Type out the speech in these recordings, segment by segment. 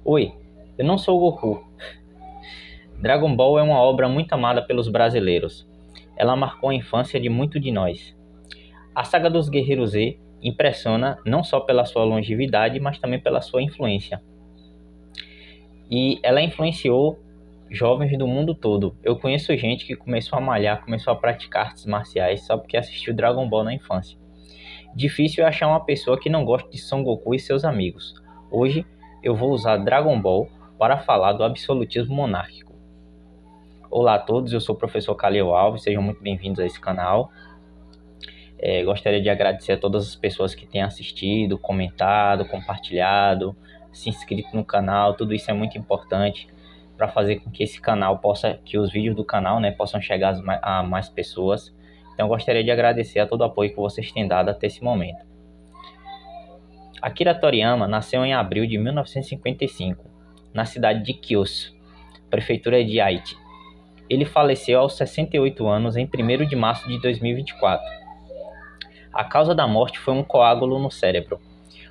Oi, eu não sou o Goku. Dragon Ball é uma obra muito amada pelos brasileiros. Ela marcou a infância de muitos de nós. A saga dos Guerreiros Z impressiona não só pela sua longevidade, mas também pela sua influência. E ela influenciou jovens do mundo todo. Eu conheço gente que começou a malhar, começou a praticar artes marciais só porque assistiu Dragon Ball na infância. Difícil é achar uma pessoa que não goste de Son Goku e seus amigos. Hoje eu vou usar Dragon Ball para falar do absolutismo monárquico. Olá a todos, eu sou o professor Calil Alves, sejam muito bem-vindos a esse canal. Gostaria de agradecer a todas as pessoas que têm assistido, comentado, compartilhado, se inscrito no canal. Tudo isso é muito importante para fazer com que esse canal que os vídeos do canal, né, possam chegar a mais pessoas. Então, gostaria de agradecer a todo o apoio que vocês têm dado até esse momento. Akira Toriyama nasceu em abril de 1955, na cidade de Kyushu, prefeitura de Aichi. Ele faleceu aos 68 anos em 1º de março de 2024. A causa da morte foi um coágulo no cérebro.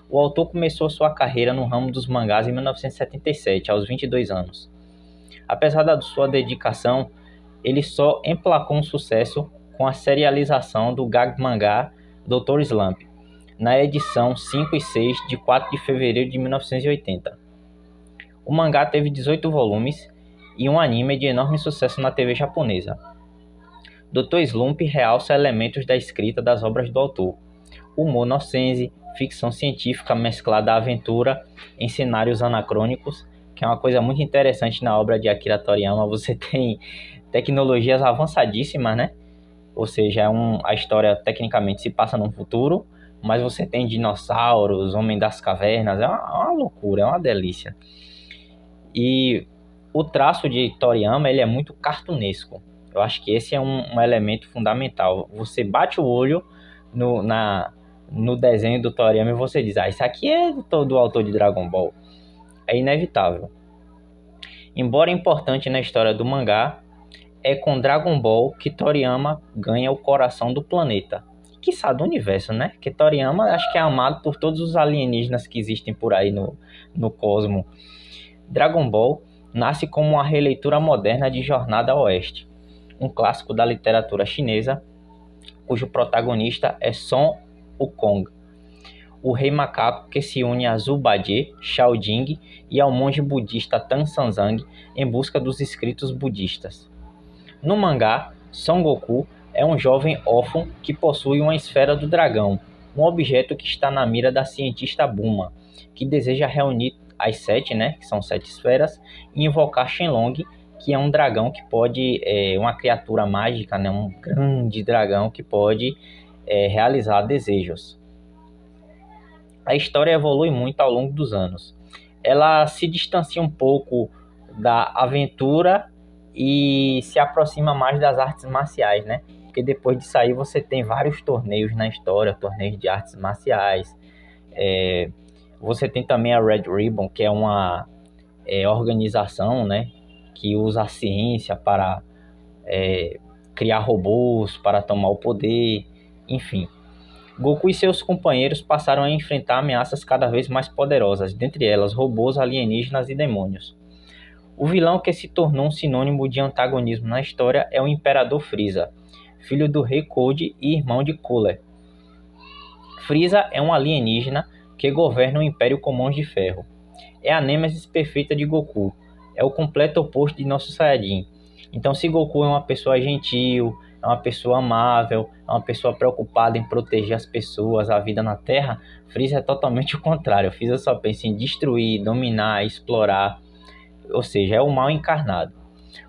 O autor começou sua carreira no ramo dos mangás em 1977, aos 22 anos. Apesar da sua dedicação, ele só emplacou um sucesso com a serialização do gag mangá Dr. Slump, na edição 5 e 6 de 4 de fevereiro de 1980. O mangá teve 18 volumes e um anime de enorme sucesso na TV japonesa. Dr. Slump realça elementos da escrita das obras do autor. Humor nonsense, ficção científica mesclada à aventura em cenários anacrônicos, que é uma coisa muito interessante na obra de Akira Toriyama. Você tem tecnologias avançadíssimas, né? Ou seja, a história tecnicamente se passa no futuro, mas você tem dinossauros, homem das cavernas, é uma loucura, é uma delícia. E o traço de Toriyama, ele é muito cartunesco. Eu acho que esse é um elemento fundamental. Você bate o olho no desenho do Toriyama e você diz, isso aqui é do autor de Dragon Ball. É inevitável. Embora importante na história do mangá, é com Dragon Ball que Toriyama ganha o coração do planeta. Quiçá do universo, né? Que Toriyama acho que é amado por todos os alienígenas que existem por aí no cosmo. Dragon Ball nasce como uma releitura moderna de Jornada ao Oeste, um clássico da literatura chinesa, cujo protagonista é Son Wukong, o rei macaco que se une a Zhou-Bajie, Shao Jing e ao monge budista Tan Sanzang em busca dos escritos budistas. No mangá, Son Goku é um jovem órfão que possui uma esfera do dragão, um objeto que está na mira da cientista Bulma, que deseja reunir as 7, né, que são 7 esferas, e invocar Shenlong, que é um dragão que pode, uma criatura mágica, né, um grande dragão que pode realizar desejos. A história evolui muito ao longo dos anos. Ela se distancia um pouco da aventura e se aproxima mais das artes marciais, né? Porque depois de sair você tem vários torneios na história, torneios de artes marciais. Você tem também a Red Ribbon, que é uma organização, né, que usa a ciência para criar robôs, para tomar o poder, enfim. Goku e seus companheiros passaram a enfrentar ameaças cada vez mais poderosas, dentre elas robôs, alienígenas e demônios. O vilão que se tornou um sinônimo de antagonismo na história é o Imperador Frieza, filho do Rei Code e irmão de Cooler. Frieza é um alienígena que governa o Império com mãos de ferro. É a nêmesis perfeita de Goku. É o completo oposto de nosso Saiyajin. Então, se Goku é uma pessoa gentil, é uma pessoa amável, é uma pessoa preocupada em proteger as pessoas, a vida na Terra, Frieza é totalmente o contrário. Frieza só pensa em destruir, dominar, explorar. Ou seja, é o mal encarnado.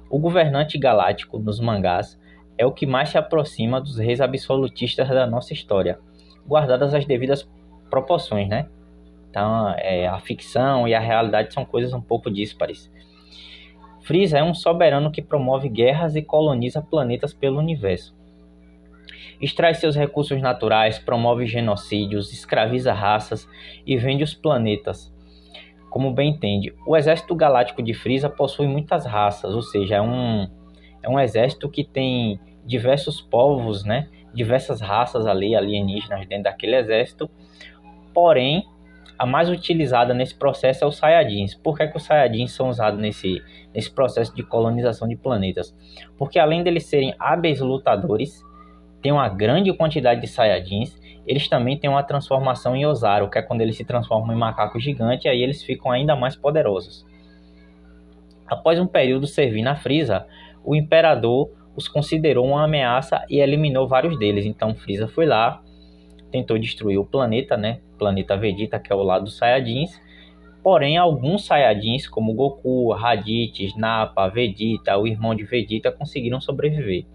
O governante galáctico nos mangás é o que mais se aproxima dos reis absolutistas da nossa história, guardadas as devidas proporções, né? Então, a ficção e a realidade são coisas um pouco díspares. Frieza é um soberano que promove guerras e coloniza planetas pelo universo. Extrai seus recursos naturais, promove genocídios, escraviza raças e vende os planetas, como bem entende. O exército galáctico de Frieza possui muitas raças, ou seja, é um exército que tem diversos povos, né? Diversas raças ali, alienígenas dentro daquele exército. Porém, A mais utilizada nesse processo é os Saiyajins. Por que os Saiyajins são usados nesse processo de colonização de planetas? Porque além deles serem hábeis lutadores, tem uma grande quantidade de Saiyajins, eles também têm uma transformação em Ozaru, que é quando eles se transformam em macaco gigante, e aí eles ficam ainda mais poderosos. Após um período servindo a Frieza, o Imperador os considerou uma ameaça e eliminou vários deles. Então Frieza foi lá, tentou destruir o planeta, né? Planeta Vegeta, que é o lado dos Saiyajins. Porém, alguns Saiyajins, como Goku, Raditz, Nappa, Vegeta, o irmão de Vegeta, conseguiram sobreviver.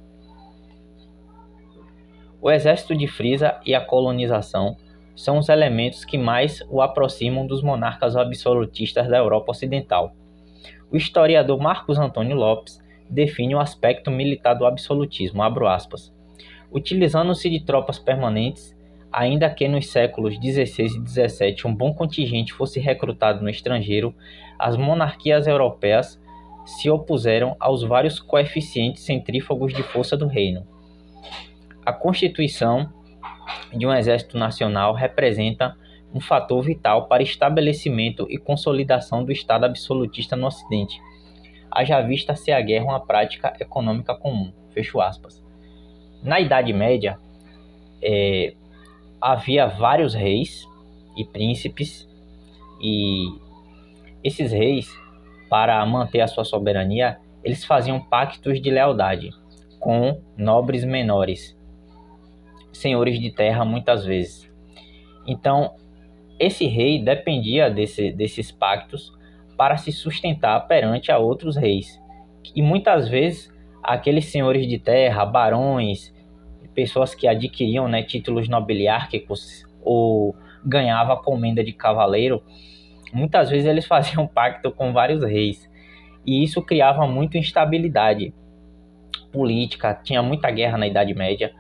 O exército de Frieza e a colonização são os elementos que mais o aproximam dos monarcas absolutistas da Europa Ocidental. O historiador Marcos Antônio Lopes define o aspecto militar do absolutismo, abro aspas, utilizando-se de tropas permanentes, ainda que nos séculos XVI e XVII um bom contingente fosse recrutado no estrangeiro, as monarquias europeias se opuseram aos vários coeficientes centrífugos de força do reino. A constituição de um exército nacional representa um fator vital para estabelecimento e consolidação do Estado absolutista no Ocidente, haja vista ser a guerra uma prática econômica comum. Fecho aspas. Na Idade Média, havia vários reis e príncipes, e esses reis, para manter a sua soberania, eles faziam pactos de lealdade com nobres menores, senhores de terra muitas vezes. Então, esse rei dependia desses pactos para se sustentar perante a outros reis. E muitas vezes, aqueles senhores de terra, barões, pessoas que adquiriam, né, títulos nobiliárquicos ou ganhavam a comenda de cavaleiro, muitas vezes eles faziam pacto com vários reis. E isso criava muita instabilidade política, tinha muita guerra na Idade Média.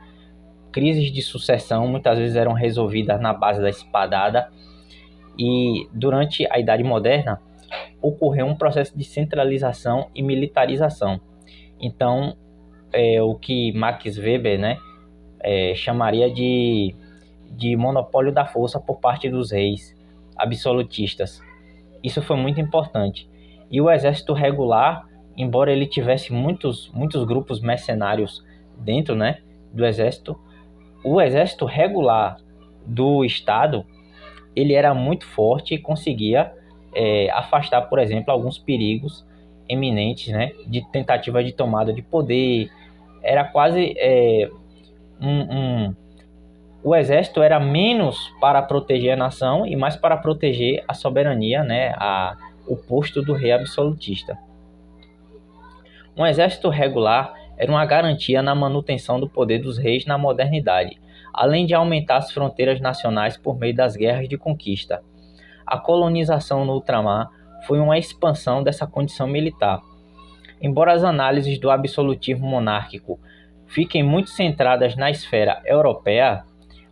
Crises de sucessão muitas vezes eram resolvidas na base da espadada, e durante a Idade Moderna ocorreu um processo de centralização e militarização. Então, o que Max Weber, né, chamaria de monopólio da força por parte dos reis absolutistas. Isso foi muito importante. E o exército regular, embora ele tivesse muitos grupos mercenários dentro, né, do exército, o exército regular do Estado, ele era muito forte e conseguia afastar, por exemplo, alguns perigos eminentes, né, de tentativa de tomada de poder. Era quase o exército era menos para proteger a nação e mais para proteger a soberania, né, o posto do rei absolutista. Um exército regular era uma garantia na manutenção do poder dos reis na modernidade, além de aumentar as fronteiras nacionais por meio das guerras de conquista. A colonização no ultramar foi uma expansão dessa condição militar. Embora as análises do absolutismo monárquico fiquem muito centradas na esfera europeia,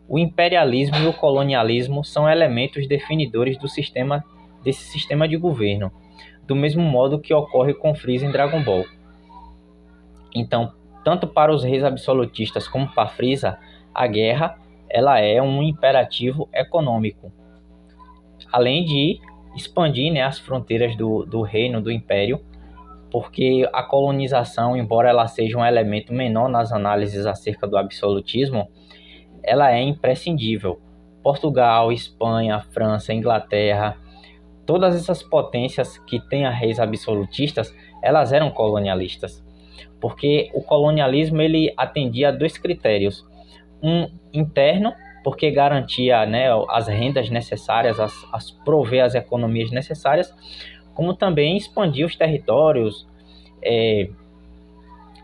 o imperialismo e o colonialismo são elementos definidores desse sistema de governo, do mesmo modo que ocorre com Freeza em Dragon Ball. Então, tanto para os reis absolutistas como para Freeza, a guerra ela é um imperativo econômico, além de expandir, né, as fronteiras do reino, do império, porque a colonização, embora ela seja um elemento menor nas análises acerca do absolutismo, ela é imprescindível. Portugal, Espanha, França, Inglaterra, todas essas potências que têm reis absolutistas, elas eram colonialistas, porque o colonialismo ele atendia a dois critérios: um interno, porque garantia, né, as rendas necessárias, as prover as economias necessárias, como também expandia os territórios,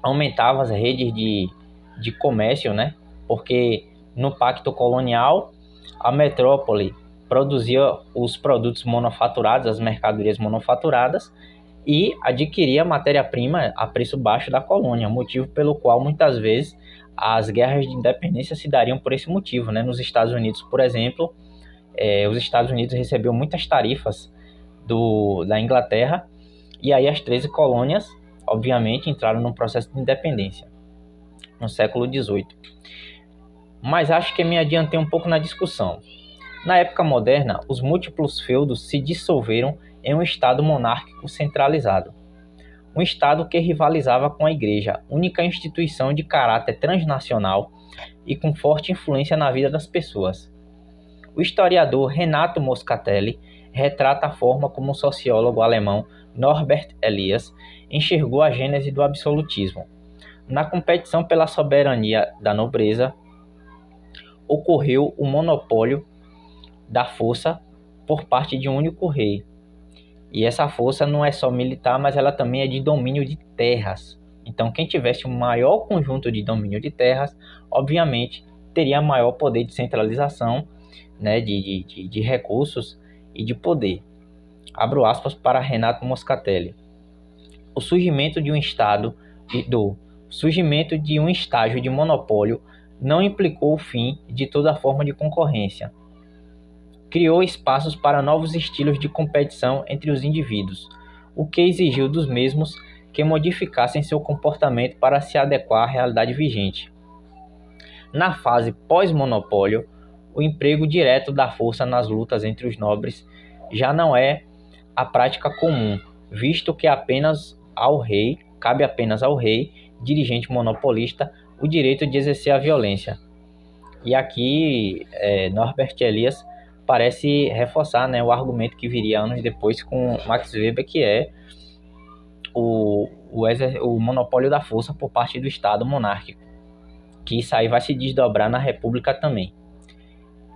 aumentava as redes de comércio, né, porque no Pacto Colonial a metrópole produzia os produtos manufaturados, as mercadorias manufaturadas, e adquiria matéria-prima a preço baixo da colônia, motivo pelo qual muitas vezes as guerras de independência se dariam por esse motivo, né? Nos Estados Unidos, por exemplo, os Estados Unidos recebiam muitas tarifas da Inglaterra, e aí as 13 colônias, obviamente, entraram num processo de independência no século XVIII. Mas acho que me adiantei um pouco na discussão. Na época moderna, os múltiplos feudos se dissolveram em um Estado monárquico centralizado. Um Estado que rivalizava com a Igreja, única instituição de caráter transnacional e com forte influência na vida das pessoas. O historiador Renato Moscatelli retrata a forma como o sociólogo alemão Norbert Elias enxergou a gênese do absolutismo. Na competição pela soberania da nobreza, ocorreu o monopólio da força por parte de um único rei. E essa força não é só militar, mas ela também é de domínio de terras. Então, quem tivesse um maior conjunto de domínio de terras, obviamente, teria maior poder de centralização, né, de recursos e de poder. Abro aspas para Renato Moscatelli. O surgimento de um estágio de monopólio não implicou o fim de toda forma de concorrência. Criou espaços para novos estilos de competição entre os indivíduos, o que exigiu dos mesmos que modificassem seu comportamento para se adequar à realidade vigente. Na fase pós-monopólio, o emprego direto da força nas lutas entre os nobres já não é a prática comum, visto que cabe apenas ao rei, dirigente monopolista, o direito de exercer a violência. E aqui, Norbert Elias parece reforçar, né, o argumento que viria anos depois com Max Weber, que é o monopólio da força por parte do Estado monárquico, que isso aí vai se desdobrar na República também.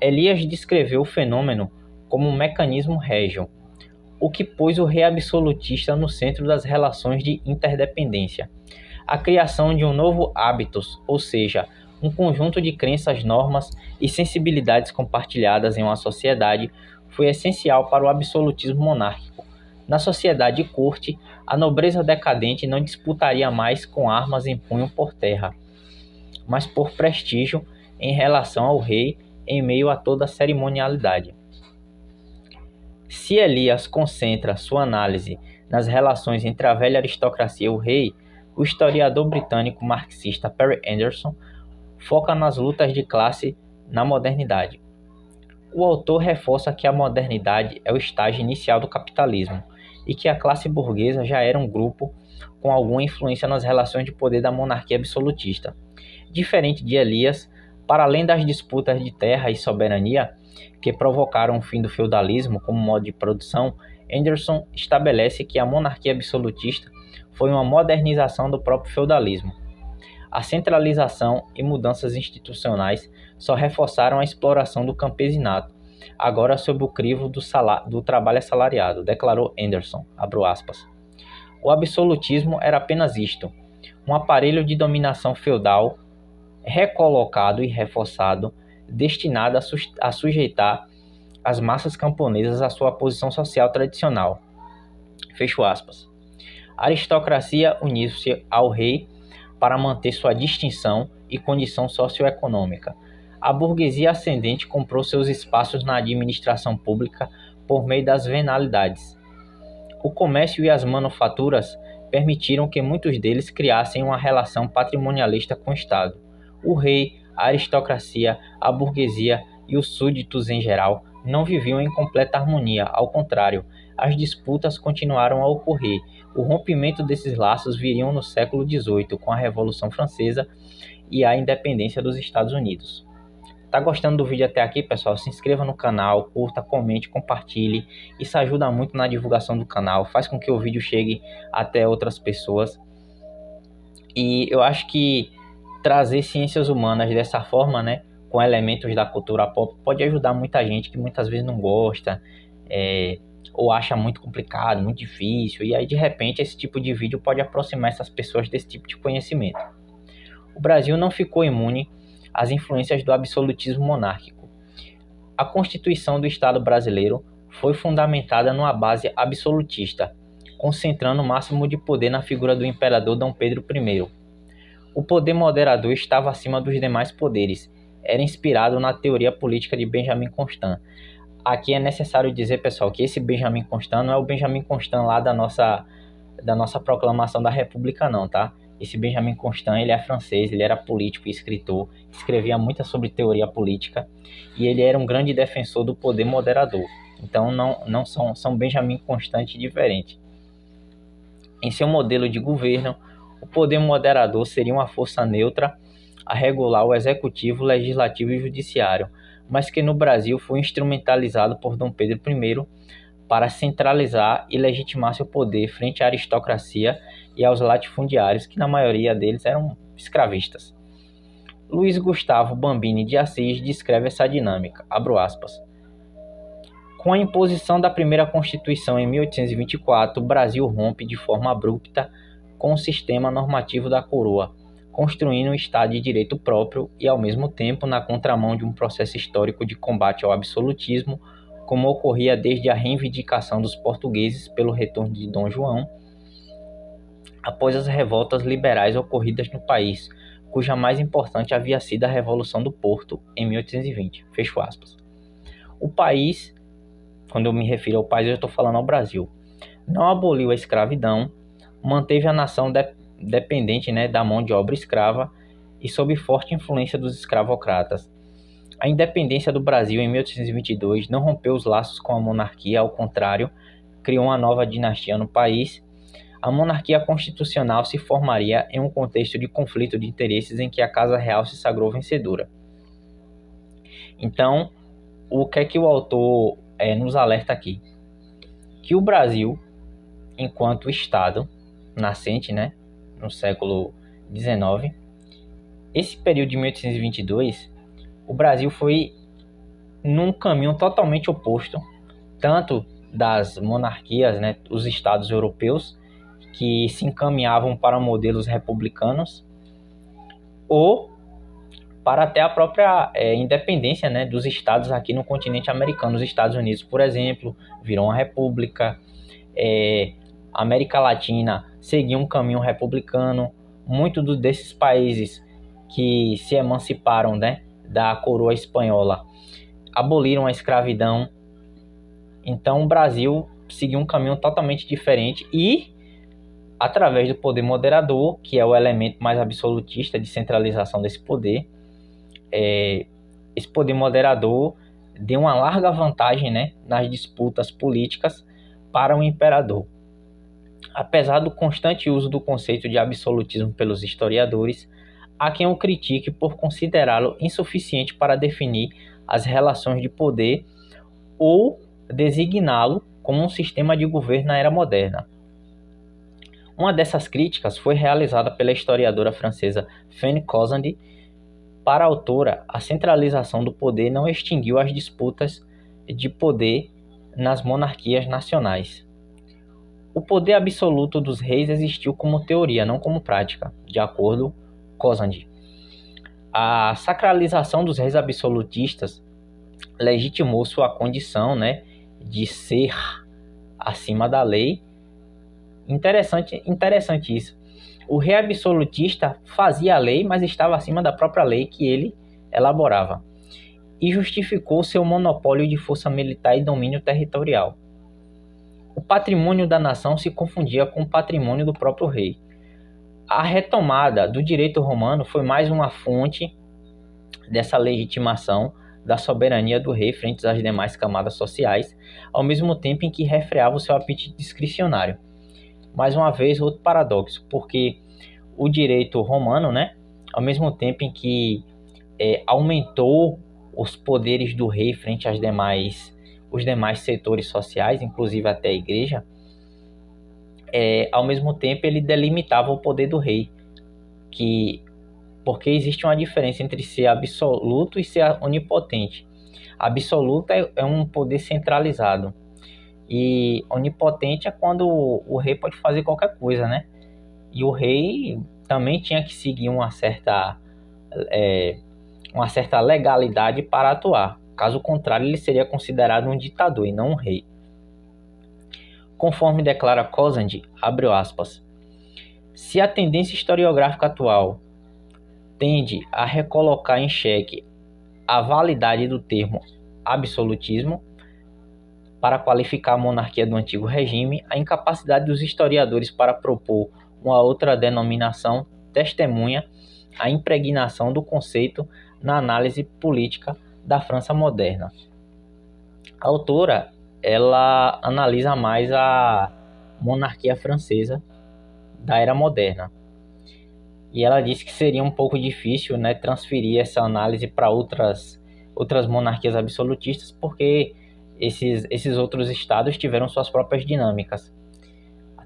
Elias descreveu o fenômeno como um mecanismo régio, o que pôs o rei absolutista no centro das relações de interdependência. A criação de um novo hábitos, ou seja, um conjunto de crenças, normas e sensibilidades compartilhadas em uma sociedade, foi essencial para o absolutismo monárquico. Na sociedade corte, a nobreza decadente não disputaria mais com armas em punho por terra, mas por prestígio em relação ao rei em meio a toda a cerimonialidade. Se Elias concentra sua análise nas relações entre a velha aristocracia e o rei, o historiador britânico marxista Perry Anderson foca nas lutas de classe na modernidade. O autor reforça que a modernidade é o estágio inicial do capitalismo e que a classe burguesa já era um grupo com alguma influência nas relações de poder da monarquia absolutista. Diferente de Elias, para além das disputas de terra e soberania que provocaram o fim do feudalismo como modo de produção, Anderson estabelece que a monarquia absolutista foi uma modernização do próprio feudalismo. A centralização e mudanças institucionais só reforçaram a exploração do campesinato, agora sob o crivo do trabalho assalariado, declarou Anderson, abro aspas. O absolutismo era apenas isto, um aparelho de dominação feudal recolocado e reforçado, destinado a sujeitar as massas camponesas à sua posição social tradicional. Fecho aspas. A aristocracia uniu-se ao rei para manter sua distinção e condição socioeconômica. A burguesia ascendente comprou seus espaços na administração pública por meio das venalidades. O comércio e as manufaturas permitiram que muitos deles criassem uma relação patrimonialista com o Estado. O rei, a aristocracia, a burguesia e os súditos em geral não viviam em completa harmonia, ao contrário, as disputas continuaram a ocorrer. O rompimento desses laços viriam no século XVIII, com a Revolução Francesa e a independência dos Estados Unidos. Tá gostando do vídeo até aqui, pessoal? Se inscreva no canal, curta, comente, compartilhe. Isso ajuda muito na divulgação do canal, faz com que o vídeo chegue até outras pessoas. E eu acho que trazer ciências humanas dessa forma, né, com elementos da cultura pop, pode ajudar muita gente que muitas vezes não gosta, ou acha muito complicado, muito difícil, e aí de repente esse tipo de vídeo pode aproximar essas pessoas desse tipo de conhecimento. O Brasil não ficou imune às influências do absolutismo monárquico. A Constituição do Estado brasileiro foi fundamentada numa base absolutista, concentrando o máximo de poder na figura do imperador Dom Pedro I. O poder moderador estava acima dos demais poderes, era inspirado na teoria política de Benjamin Constant. Aqui é necessário dizer, pessoal, que esse Benjamin Constant não é o Benjamin Constant lá da nossa proclamação da República, não, tá? Esse Benjamin Constant, ele é francês, ele era político e escritor, escrevia muito sobre teoria política e ele era um grande defensor do poder moderador. Então não são Benjamin Constant diferentes. Em seu modelo de governo, o poder moderador seria uma força neutra a regular o executivo, legislativo e judiciário, mas que no Brasil foi instrumentalizado por Dom Pedro I para centralizar e legitimar seu poder frente à aristocracia e aos latifundiários, que na maioria deles eram escravistas. Luiz Gustavo Bambini de Assis descreve essa dinâmica, abro aspas. Com a imposição da primeira Constituição em 1824, o Brasil rompe de forma abrupta com o sistema normativo da coroa, construindo um Estado de direito próprio e, ao mesmo tempo, na contramão de um processo histórico de combate ao absolutismo, como ocorria desde a reivindicação dos portugueses pelo retorno de Dom João, após as revoltas liberais ocorridas no país, cuja mais importante havia sido a Revolução do Porto, em 1820. Fecho aspas. O país, quando eu me refiro ao país, eu estou falando ao Brasil, não aboliu a escravidão, manteve a nação dependente, da mão de obra escrava e sob forte influência dos escravocratas. A independência do Brasil em 1822 não rompeu os laços com a monarquia, ao contrário, criou uma nova dinastia no país. A monarquia constitucional se formaria em um contexto de conflito de interesses em que a Casa Real se sagrou vencedora. Então, o que é que o autor nos alerta aqui? Que o Brasil, enquanto Estado nascente, no século XIX, esse período de 1822, o Brasil foi num caminho totalmente oposto, tanto das monarquias, os estados europeus, que se encaminhavam para modelos republicanos, ou para até a própria independência, dos estados aqui no continente americano. Os Estados Unidos, por exemplo, virou uma república, a América Latina seguia um caminho republicano. Muitos desses países que se emanciparam, da coroa espanhola aboliram a escravidão. Então o Brasil seguiu um caminho totalmente diferente e, através do poder moderador, que é o elemento mais absolutista de centralização desse poder, esse poder moderador deu uma larga vantagem, nas disputas políticas para o imperador. Apesar do constante uso do conceito de absolutismo pelos historiadores, há quem o critique por considerá-lo insuficiente para definir as relações de poder ou designá-lo como um sistema de governo na era moderna. Uma dessas críticas foi realizada pela historiadora francesa Fanny Cozandy. Para a autora, a centralização do poder não extinguiu as disputas de poder nas monarquias nacionais. O poder absoluto dos reis existiu como teoria, não como prática, de acordo com Cozandy. A sacralização dos reis absolutistas legitimou sua condição, de ser acima da lei. Interessante isso. O rei absolutista fazia a lei, mas estava acima da própria lei que ele elaborava, e justificou seu monopólio de força militar e domínio territorial. O patrimônio da nação se confundia com o patrimônio do próprio rei. A retomada do direito romano foi mais uma fonte dessa legitimação da soberania do rei frente às demais camadas sociais, ao mesmo tempo em que refreava o seu apetite discricionário. Mais uma vez, outro paradoxo, porque o direito romano, ao mesmo tempo em que aumentou os poderes do rei frente os demais setores sociais, inclusive até a igreja, ao mesmo tempo ele delimitava o poder do rei, porque existe uma diferença entre ser absoluto e ser onipotente. Absoluto é um poder centralizado, e onipotente é quando o rei pode fazer qualquer coisa, E o rei também tinha que seguir uma certa legalidade para atuar. Caso contrário, ele seria considerado um ditador e não um rei. Conforme declara Cozandy, abre aspas, se a tendência historiográfica atual tende a recolocar em xeque a validade do termo absolutismo para qualificar a monarquia do antigo regime, a incapacidade dos historiadores para propor uma outra denominação testemunha a impregnação do conceito na análise política da França moderna. A autora, ela analisa mais a monarquia francesa da era moderna. E ela disse que seria um pouco difícil, né, transferir essa análise para outras monarquias absolutistas, porque esses outros estados tiveram suas próprias dinâmicas.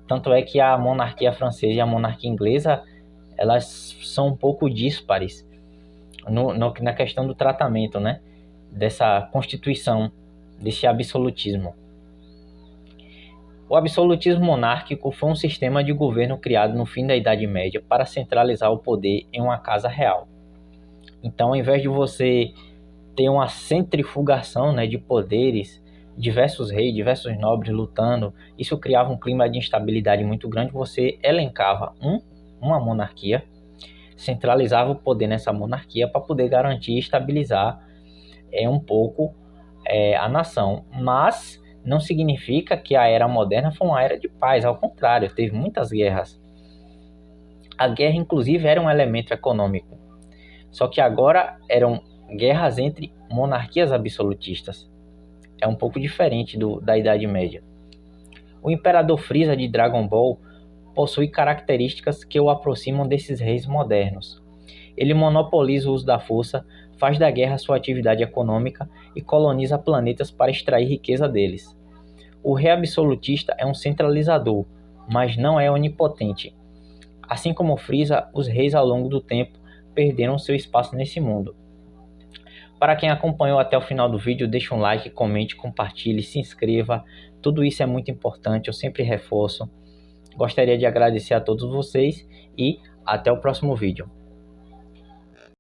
Tanto é que a monarquia francesa e a monarquia inglesa, elas são um pouco díspares na questão do tratamento, né, dessa constituição, desse absolutismo. O absolutismo monárquico foi um sistema de governo criado no fim da Idade Média para centralizar o poder em uma casa real. Então, ao invés de você ter uma centrifugação, né, de poderes, diversos reis, diversos nobres lutando, isso criava um clima de instabilidade muito grande. Você elencava uma monarquia, centralizava o poder nessa monarquia para poder garantir e estabilizar um pouco a nação. Mas não significa que a era moderna foi uma era de paz, ao contrário, teve muitas guerras. A guerra, inclusive, era um elemento econômico. Só que agora eram guerras entre monarquias absolutistas. É um pouco diferente da Idade Média. O Imperador Frieza de Dragon Ball possui características que o aproximam desses reis modernos. Ele monopoliza o uso da força, faz da guerra sua atividade econômica e coloniza planetas para extrair riqueza deles. O rei absolutista é um centralizador, mas não é onipotente. Assim como Frieza, os reis ao longo do tempo perderam seu espaço nesse mundo. Para quem acompanhou até o final do vídeo, deixe um like, comente, compartilhe, se inscreva. Tudo isso é muito importante, eu sempre reforço. Gostaria de agradecer a todos vocês e até o próximo vídeo.